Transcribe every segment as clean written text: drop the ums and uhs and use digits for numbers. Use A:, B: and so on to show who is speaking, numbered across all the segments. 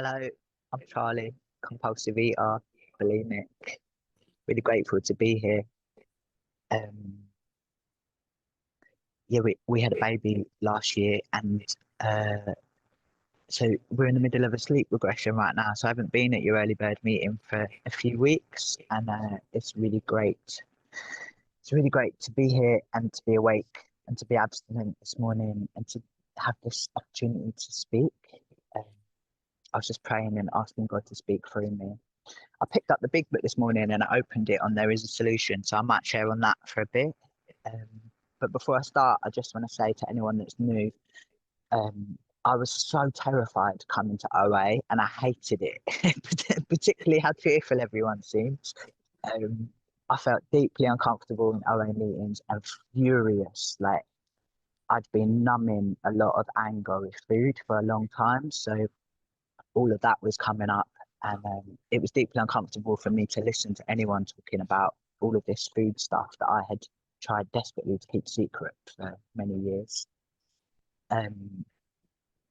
A: Hello, I'm Charlie, compulsive eater, bulimic. Really grateful to be here. Um, yeah, we had a baby last year, and uh, so we're in the middle of a sleep regression right now. So I haven't been at your early bird meeting for a few weeks, and it's really great. It's really great to be here and to be awake and to be abstinent this morning and to have this opportunity to speak. Um, I was just praying and asking God to speak through me. I picked up the big book this morning and I opened it on There Is a Solution, so I might share on that for a bit. Um, but before I start, I just want to say to anyone that's new, I was so terrified coming to OA and I hated it, particularly how fearful everyone seems. Um, I felt deeply uncomfortable in OA meetings and furious. Like I'd been numbing a lot of anger with food for a long time. So all of that was coming up, and it was deeply uncomfortable for me to listen to anyone talking about all of this food stuff that I had tried desperately to keep secret for many years. Um,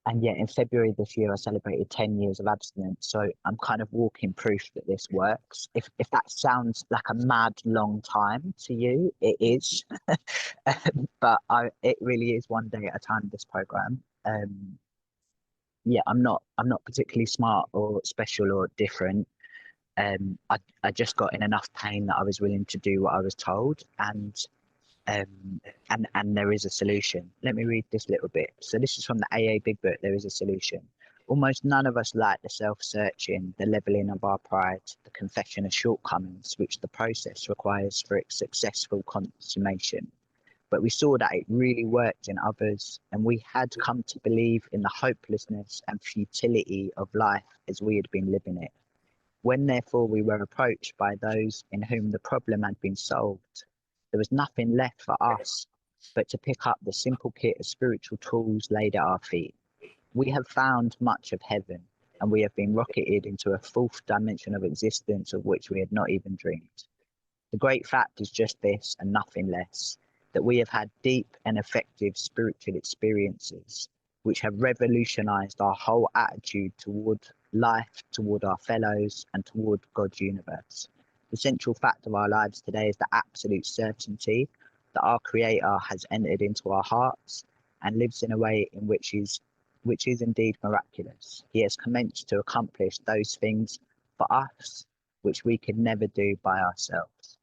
A: and yet in February this year, I celebrated 10 years of abstinence. So I'm kind of walking proof that this works. If that sounds like a mad long time to you, it is. But it really is one day at a time, this program. Yeah, I'm not particularly smart or special or different. I just got in enough pain that I was willing to do what I was told, um, and there is a solution. Let me read this little bit. So this is from the AA Big Book. There is a solution. Almost none of us like the self-searching, the leveling of our pride, the confession of shortcomings, which the process requires for its successful consummation. But we saw that it really worked in others, and we had come to believe in the hopelessness and futility of life as we had been living it. When therefore we were approached by those in whom the problem had been solved, there was nothing left for us but to pick up the simple kit of spiritual tools laid at our feet. We have found much of heaven, and we have been rocketed into a fourth dimension of existence of which we had not even dreamed. The great fact is just this and nothing less, that we have had deep and effective spiritual experiences which have revolutionized our whole attitude toward life, toward our fellows, and toward God's universe. The central fact of our lives today is the absolute certainty that our Creator has entered into our hearts and lives in a way in which is indeed miraculous. He has commenced to accomplish those things for us which we could never do by ourselves.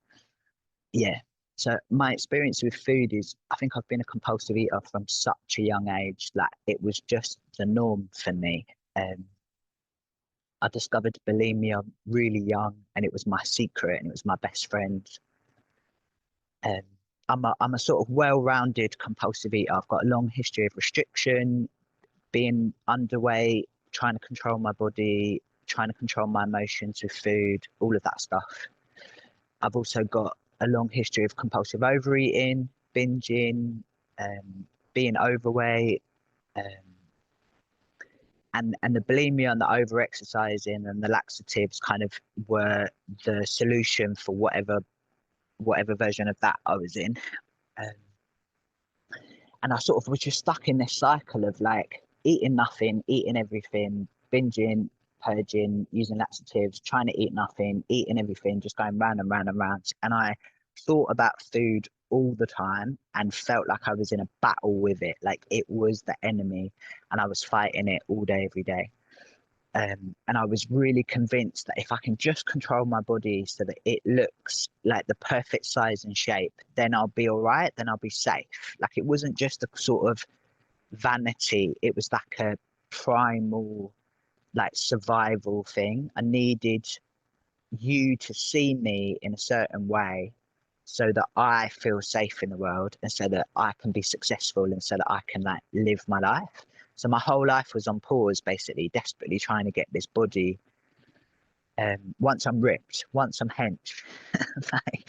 A: Yeah. So my experience with food is, I think I've been a compulsive eater from such a young age. Like it was just the norm for me. I discovered bulimia really young, and it was my secret, and it was my best friend. Um, I'm a sort of well-rounded compulsive eater. I've got a long history of restriction, being underweight, trying to control my body, trying to control my emotions with food, all of that stuff. I've also got a long history of compulsive overeating, binging, being overweight, um, and the bulimia and the over-exercising and the laxatives kind of were the solution for whatever version of that I was in. Um, and I sort of was just stuck in this cycle of like eating nothing, eating everything, binging, purging, using laxatives, trying to eat nothing, eating everything, just going round and round and round. And I thought about food all the time and felt like I was in a battle with it, like it was the enemy and I was fighting it all day, every day. And I was really convinced that if I can just control my body so that it looks like the perfect size and shape, then I'll be all right, then I'll be safe. Like it wasn't just a sort of vanity, it was like a primal, like survival thing. I needed you to see me in a certain way so that I feel safe in the world and so that I can be successful and so that I can like live my life. So my whole life was on pause, basically, desperately trying to get this body. Once I'm ripped, once I'm hench, like,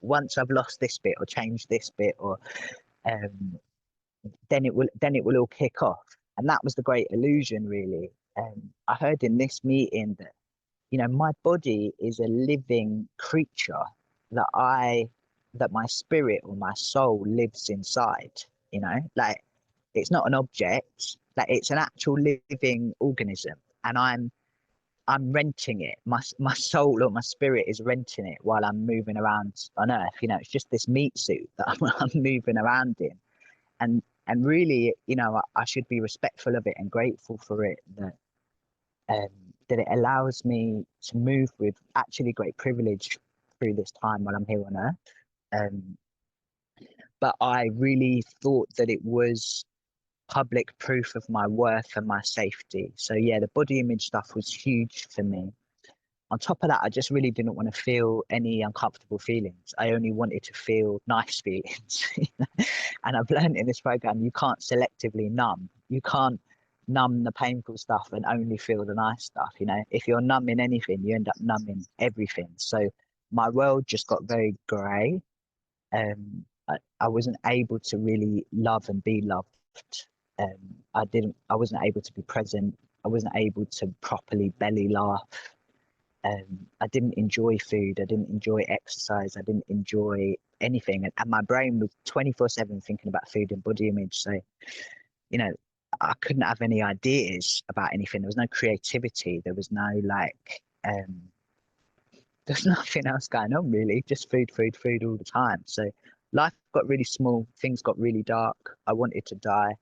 A: once I've lost this bit or changed this bit, or um, then it will all kick off. And that was the great illusion, really. I heard in this meeting that my body is a living creature that my spirit or my soul lives inside. Like it's not an object, like it's an actual living organism. and I'm renting it. My soul or my spirit is renting it while I'm moving around on Earth. You know, it's just this meat suit that I'm moving around in, and really, you know, I should be respectful of it and grateful for it, um, that it allows me to move with actually great privilege through this time while I'm here on Earth. Um, but I really thought that it was public proof of my worth and my safety. So yeah, the body image stuff was huge for me. On top of that, I just really didn't want to feel any uncomfortable feelings. I only wanted to feel nice feelings. And I've learned in this program, you can't selectively numb. You can't numb the painful stuff and only feel the nice stuff. You know, if you're numbing anything, you end up numbing everything. So my world just got very grey. I wasn't able to really love and be loved. I wasn't able to be present. I wasn't able to properly belly laugh. I didn't enjoy food. I didn't enjoy exercise. I didn't enjoy anything. And my brain was 24/7 thinking about food and body image. So, you know, I couldn't have any ideas about anything. There was no creativity. There was no there's nothing else going on really. Just food, food, food all the time. So life got really small. Things got really dark. I wanted to die.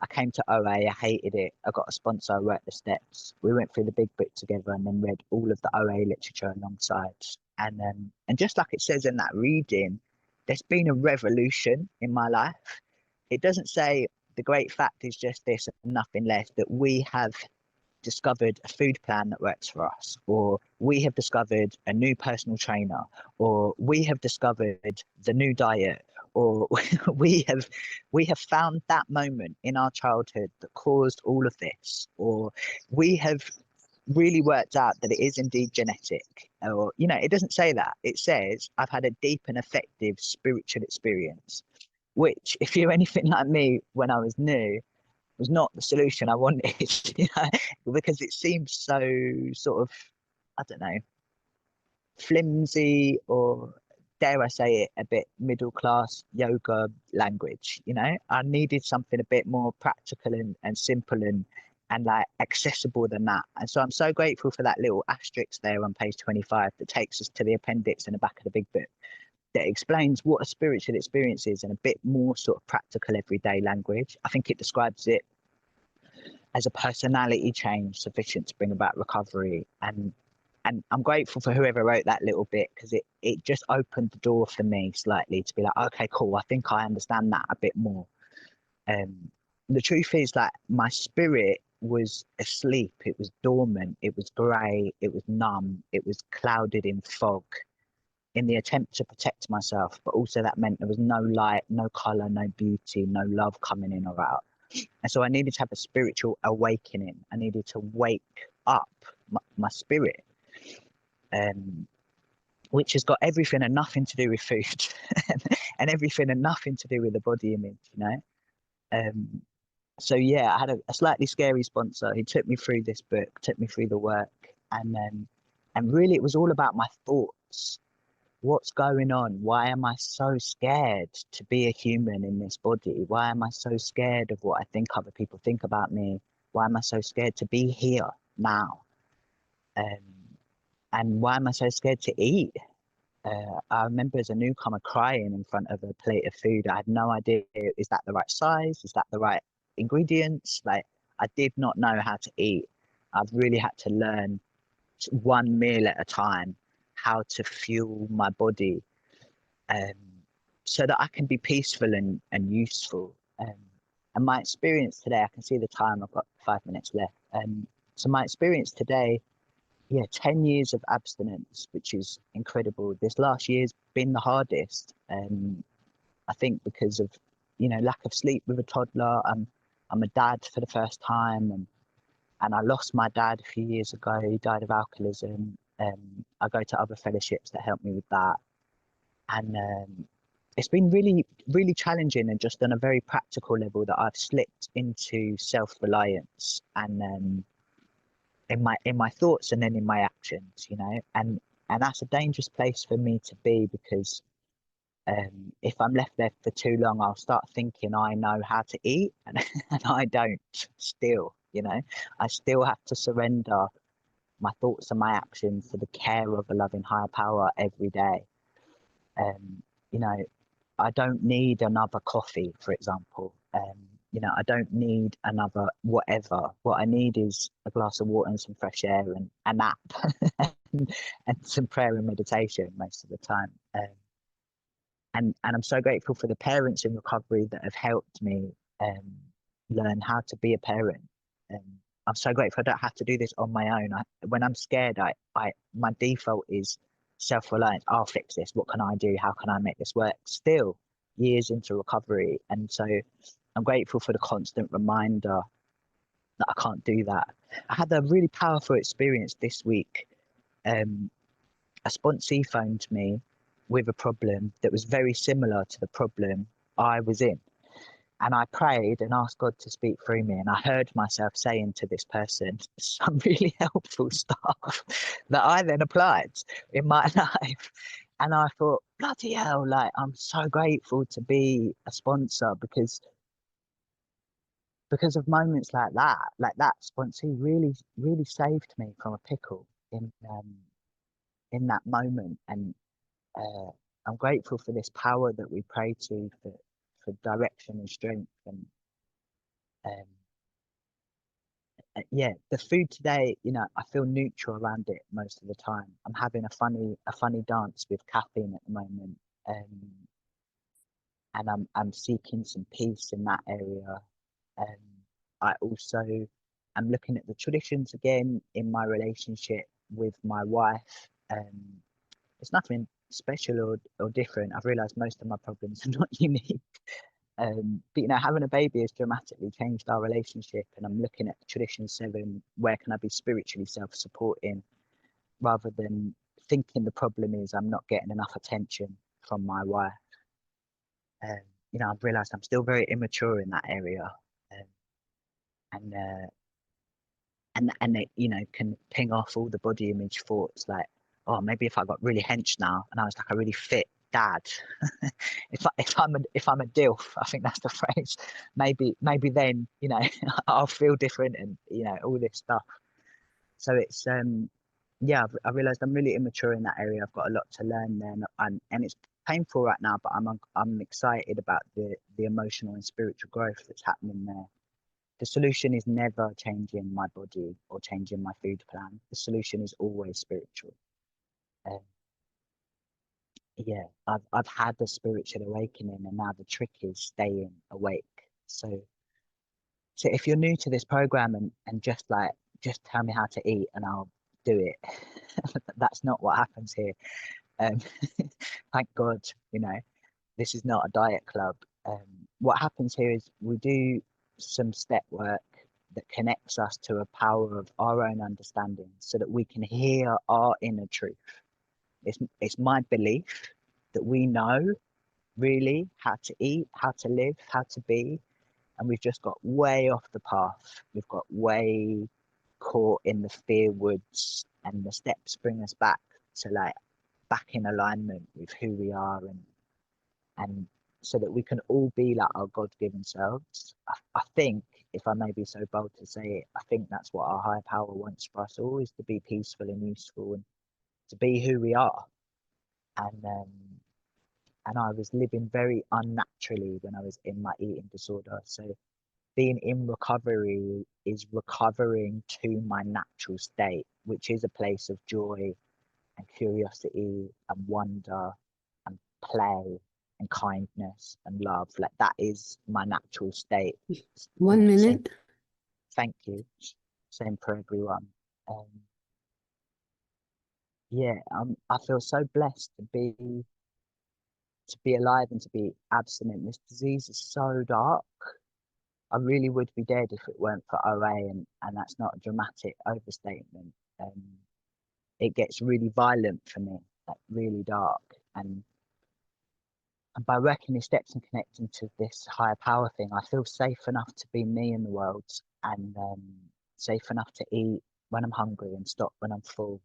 A: I came to OA, I hated it. I got a sponsor, I worked the steps. We went through the big book together and then read all of the OA literature alongside. And just like it says in that reading, there's been a revolution in my life. It doesn't say the great fact is just this and nothing less, that we have discovered a food plan that works for us, or we have discovered a new personal trainer, or we have discovered the new diet, or we have found that moment in our childhood that caused all of this, or we have really worked out that it is indeed genetic. Or, you know, it doesn't say that. It says I've had a deep and effective spiritual experience, which, if you're anything like me when I was new, was not the solution I wanted, you know, because it seemed so sort of, I don't know, flimsy, or dare I say it, a bit middle class yoga language. You know, I needed something a bit more practical and simple and like accessible than that. And so I'm so grateful for that little asterisk there on page 25 that takes us to the appendix in the back of the big book that explains what a spiritual experience is in a bit more sort of practical everyday language. I think it describes it as a personality change sufficient to bring about recovery. And I'm grateful for whoever wrote that little bit, because it just opened the door for me slightly to be like, okay, cool, I think I understand that a bit more. The truth is that my spirit was asleep. It was dormant. It was grey. It was numb. It was clouded in fog, in the attempt to protect myself. But also that meant there was no light, no colour, no beauty, no love coming in or out. And so I needed to have a spiritual awakening. I needed to wake up my spirit, which has got everything and nothing to do with food and everything and nothing to do with the body image, you know? So yeah, I had a slightly scary sponsor who took me through this book, took me through the work, and really it was all about my thoughts. What's going on? Why am I so scared to be a human in this body? Why am I so scared of what I think other people think about me? Why am I so scared to be here now? And why am I so scared to eat? I remember as a newcomer crying in front of a plate of food. I had no idea, is that the right size? Is that the right ingredients? Like, I did not know how to eat. I've really had to learn one meal at a time how to fuel my body, so that I can be peaceful and useful. And my experience today, I can see the time, I've got 5 minutes left. So my experience today, yeah, 10 years of abstinence, which is incredible. This last year's been the hardest. I think because of, you know, lack of sleep with a toddler. I'm a dad for the first time, and I lost my dad a few years ago. He died of alcoholism. I go to other fellowships that help me with that. And it's been really, really challenging, and just on a very practical level that I've slipped into self-reliance, and in my thoughts and then in my actions, you know, and that's a dangerous place for me to be, because if I'm left there for too long, I'll start thinking I know how to eat, and I don't still. you know. I still have to surrender my thoughts and my actions to the care of a loving higher power every day. You know, I don't need another coffee, for example. You know, I don't need another whatever. What I need is a glass of water and some fresh air and a nap and some prayer and meditation most of the time. And I'm so grateful for the parents in recovery that have helped me learn how to be a parent. I'm so grateful I don't have to do this on my own. When I'm scared, my default is self-reliance. I'll fix this. What can I do? How can I make this work? Still, years into recovery, and so I'm grateful for the constant reminder that I can't do that. I had a really powerful experience this week. A sponsee phoned me with a problem that was very similar to the problem I was in. And I prayed and asked God to speak through me. And I heard myself saying to this person some really helpful stuff that I then applied in my life. And I thought, bloody hell, like, I'm so grateful to be a sponsor because of moments like that sponsee really saved me from a pickle in that moment. And I'm grateful for this power that we pray to for direction and strength. And yeah, the food today, you know, I feel neutral around it most of the time. I'm having a funny dance with caffeine at the moment, and I'm seeking some peace in that area. I also am looking at the traditions again in my relationship with my wife. It's nothing special or different. I've realized most of my problems are not unique. But you know, having a baby has dramatically changed our relationship, and I'm looking at tradition 7. Where can I be spiritually self-supporting, rather than thinking the problem is I'm not getting enough attention from my wife. You know, I've realized I'm still very immature in that area, and it, you know, can ping off all the body image thoughts like, oh, maybe if I got really hench now and I was like a really fit dad, if I'm a dilf, I think that's the phrase. Maybe then, you know, I'll feel different, and you know, all this stuff. So it's yeah, I realized I'm really immature in that area. I've got a lot to learn there, and it's painful right now, but I'm excited about the emotional and spiritual growth that's happening there. The solution is never changing my body or changing my food plan. The solution is always spiritual. Yeah, I've had the spiritual awakening, and now the trick is staying awake. So if you're new to this program and just tell me how to eat and I'll do it, that's not what happens here. Um, thank God, you know, this is not a diet club. What happens here is we do some step work that connects us to a power of our own understanding so that we can hear our inner truth. It's my belief that we know really how to eat, how to live, how to be, and we've just got way off the path. We've got way caught in the fear woods, and the steps bring us back to back in alignment with who we are, and so that we can all be like our God-given selves. I think, if I may be so bold to say it, I think that's what our higher power wants for us all, is to be peaceful and useful and to be who we are. And I was living very unnaturally when I was in my eating disorder. So being in recovery is recovering to my natural state, which is a place of joy and curiosity and wonder and play and kindness and love. Like, that is my natural state.
B: 1 minute.
A: Thank you. Same for everyone. Yeah, I feel so blessed to be alive and to be abstinent. This disease is so dark. I really would be dead if it weren't for OA, and that's not a dramatic overstatement. It gets really violent for me, like really dark. And by working these steps and connecting to this higher power thing, I feel safe enough to be me in the world, and safe enough to eat when I'm hungry and stop when I'm full,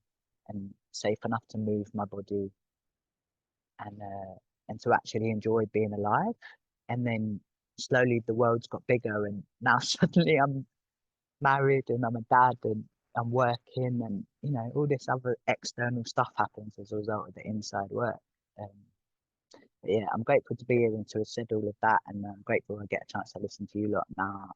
A: and safe enough to move my body, and to actually enjoy being alive. And then slowly the world's got bigger, and now suddenly I'm married and I'm a dad and I'm working and all this other external stuff happens as a result of the inside work. Um, but yeah, I'm grateful to be here and to have said all of that, and I'm grateful I get a chance to listen to you lot now